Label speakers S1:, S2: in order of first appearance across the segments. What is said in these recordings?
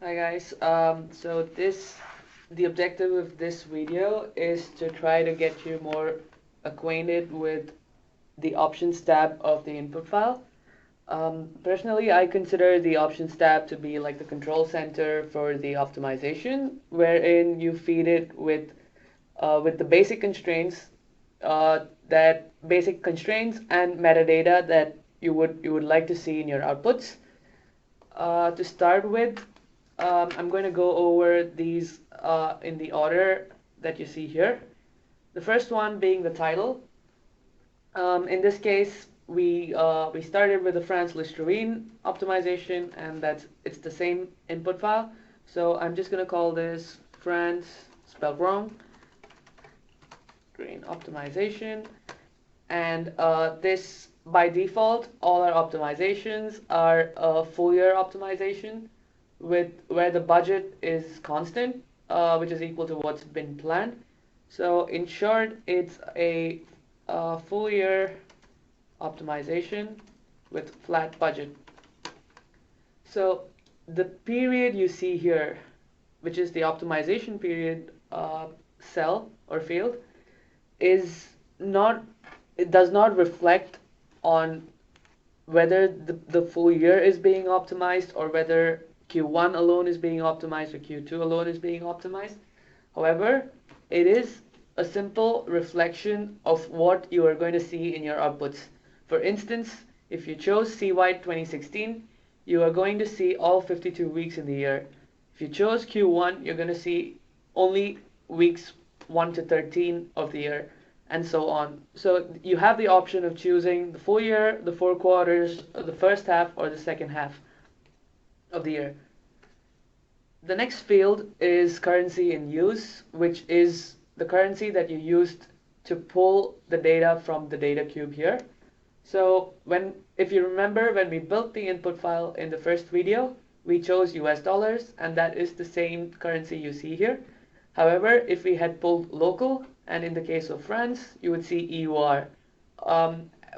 S1: Hi guys. The objective of this video is to try to get you more acquainted with the options tab of the input file. Personally, I consider the options tab to be like the control center for the optimization, wherein you feed it with the basic constraints, and metadata that you would like to see in your outputs. To start with, I'm going to go over these in the order that you see here. The first one being the title. In this case, we started with the France Listerine optimization, and it's the same input file. So I'm just going to call this France spelled wrong green optimization, and this by default all our optimizations are a full year optimization with where the budget is constant, which is equal to what's been planned. So in short, it's a full year optimization with flat budget. So the period you see here, which is the optimization period cell or field, is not it does not reflect on whether the full year is being optimized or whether Q1 alone is being optimized or Q2 alone is being optimized. However, it is a simple reflection of what you are going to see in your outputs. For instance, if you chose CY 2016, you are going to see all 52 weeks in the year. If you chose Q1, you're going to see only weeks 1 to 13 of the year, and so on. So you have the option of choosing the full year, the 4 quarters, the first half, or the second half of the year. The next field is currency in use, which is the currency that you used to pull the data from the data cube here. So if you remember, when we built the input file in the first video, we chose US dollars, and that is the same currency you see here. However, if we had pulled local, and in the case of France, you would see EUR.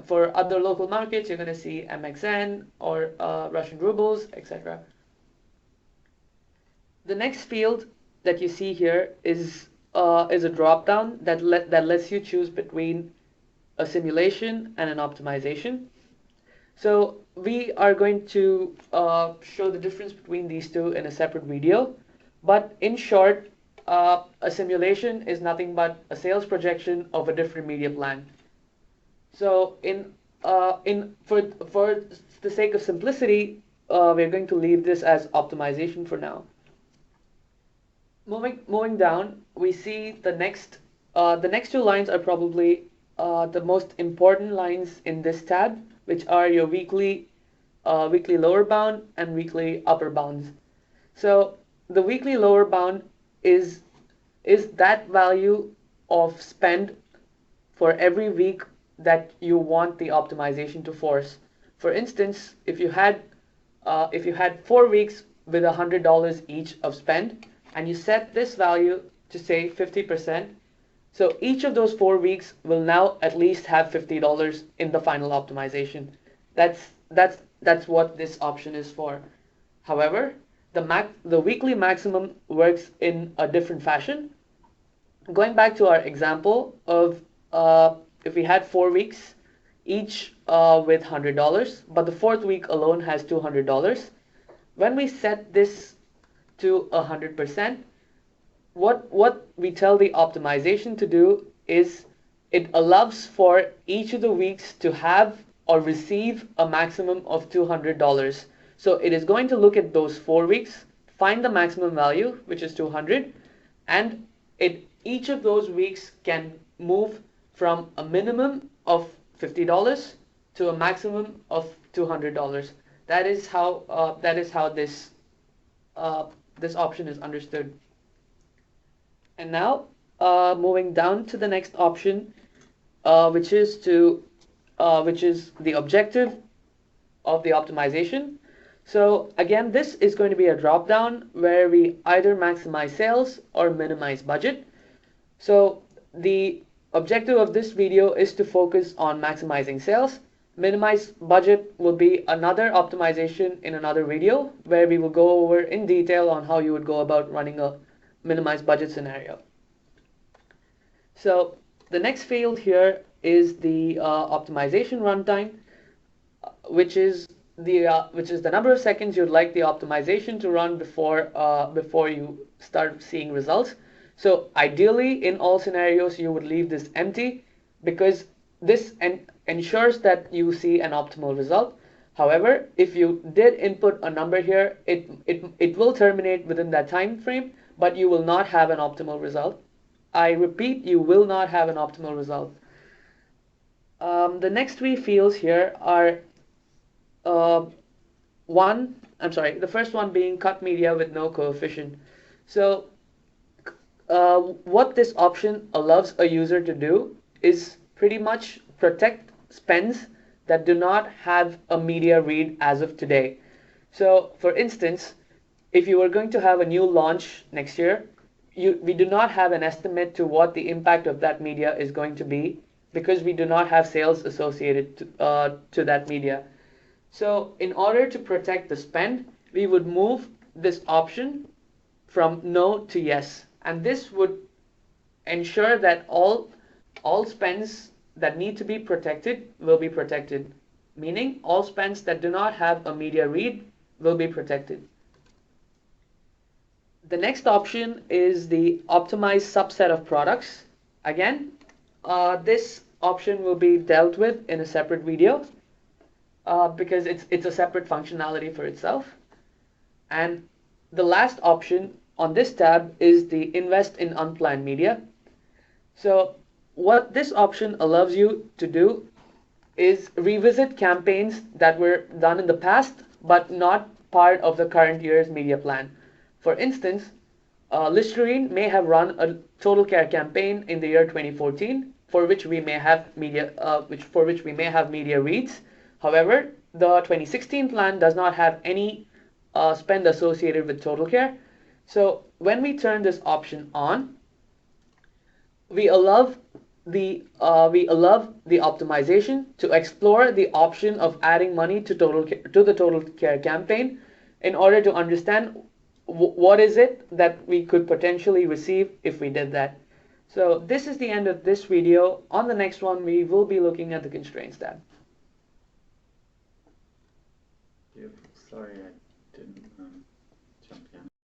S1: For other local markets, you're going to see MXN or Russian rubles, etc. The next field that you see here is a drop-down that lets you choose between a simulation and an optimization. So we are going to show the difference between these two in a separate video. But in short, a simulation is nothing but a sales projection of a different media plan. So for the sake of simplicity, we're going to leave this as optimization for now. Moving down, we see the next two lines are probably the most important lines in this tab, which are your weekly lower bound and weekly upper bounds. So the weekly lower bound is that value of spend for every week that you want the optimization to force. For instance, if you had 4 weeks with $100 each of spend, and you set this value to say 50%, so each of those 4 weeks will now at least have $50 in the final optimization. That's what this option is for. However, the weekly maximum works in a different fashion. Going back to our example of if we had 4 weeks, each with $100, but the fourth week alone has $200. When we set this to 100%, what we tell the optimization to do is it allows for each of the weeks to have or receive a maximum of $200. So it is going to look at those 4 weeks, find the maximum value, which is 200, and each of those weeks can move from a minimum of $50 to a maximum of $200. That is how this option is understood. And now, moving down to the next option, which is the objective of the optimization. So again, this is going to be a drop-down where we either maximize sales or minimize budget. So the objective of this video is to focus on maximizing sales. Minimize budget will be another optimization in another video where we will go over in detail on how you would go about running a minimized budget scenario. So the next field here is the optimization runtime, which is the number of seconds you'd like the optimization to run before you start seeing results. So ideally, in all scenarios, you would leave this empty because this ensures that you see an optimal result. However, if you did input a number here, it will terminate within that time frame, but you will not have an optimal result. I repeat, you will not have an optimal result. The next three fields here are uh, the first one being cut media with no coefficient. So what this option allows a user to do is pretty much protect spends that do not have a media read as of today. So for instance, if you were going to have a new launch next year, we do not have an estimate to what the impact of that media is going to be because we do not have sales associated to that media. So in order to protect the spend, we would move this option from no to yes. And this would ensure that all spends that need to be protected will be protected, meaning all spends that do not have a media read will be protected. The next option is the optimized subset of products. Again, this option will be dealt with in a separate video because it's a separate functionality for itself. And the last option on this tab is the invest in unplanned media. So what this option allows you to do is revisit campaigns that were done in the past but not part of the current year's media plan. For instance, Listerine may have run a total care campaign in the year 2014 for which we may have media reads. However, the 2016 plan does not have any spend associated with total care. So when we turn this option on, we allow the optimization to explore the option of adding money to the total care campaign in order to understand what is it that we could potentially receive if we did that. So this is the end of this video. On the next one, we will be looking at the constraints tab.
S2: Yep, sorry.